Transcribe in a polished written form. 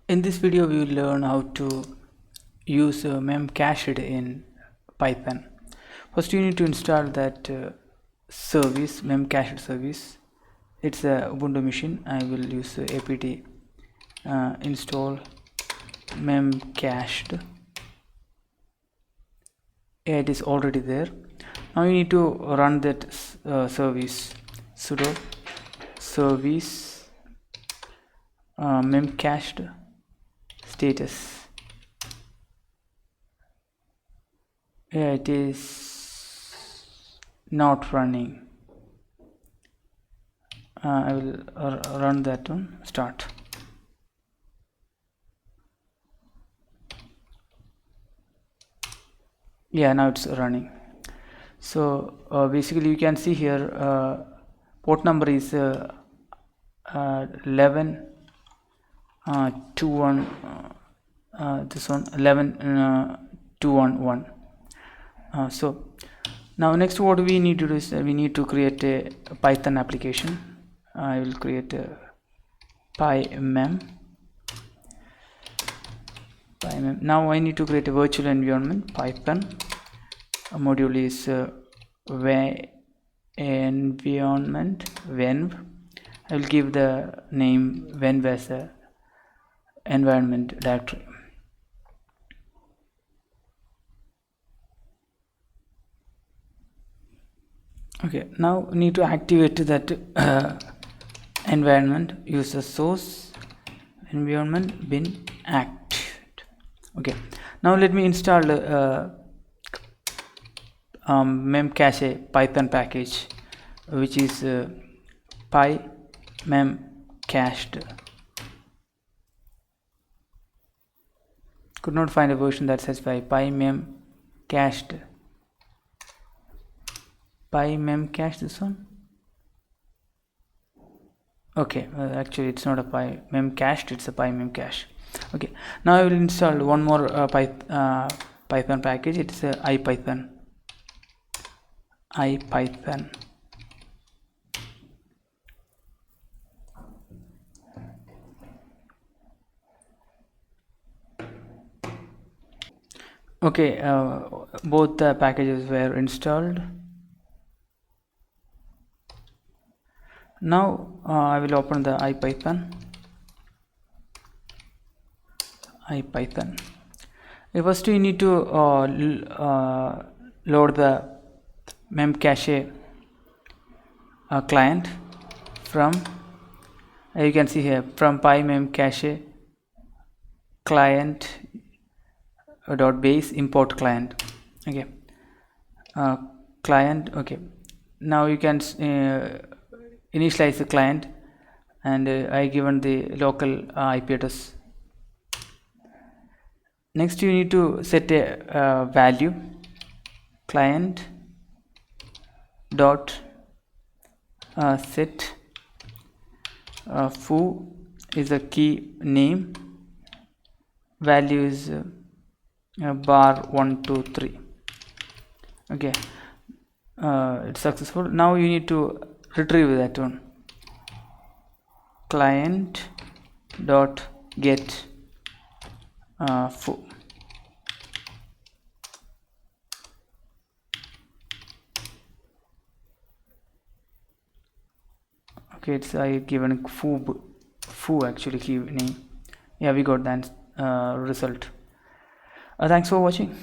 In this video we will learn how to use memcached in Python. First you need to install that service, memcached service. It's a Ubuntu machine. I will use apt install memcached. It is already there. Now you need to run that service, sudo service memcached status. It is not running. I will run that one. Start. Yeah, now it's running. So basically you can see here port number is 11 21 this one 11 211. So now next what we need to do is we need to create a Python application. I will create a pymem. Now I need to create a virtual environment. Python module is environment venv. I will give the name venv as a environment directory. Okay, now we need to activate that environment. Use the source environment bin act. Okay, now let me install memcache Python package, which is pymemcached. Could not find a version that says pymemcached. Pymemcache, this one. Okay, actually it's not a pymemcached, it's a pymemcache. Okay, now I will install one more Python package. It's ipython. Okay, both the packages were installed. Now I will open the ipython. First you need to load the memcache client from you can see here from pymemcache client .base import client. Okay, client. Okay, now you can initialize the client, and I given the local IP address. Next you need to set a value. Client dot set foo is the key name. Value is bar 123. Okay, it's successful. Now you need to retrieve that one. Client dot get foo. Okay, it's I given foo actually key name. Yeah, we got that result. Thanks for watching.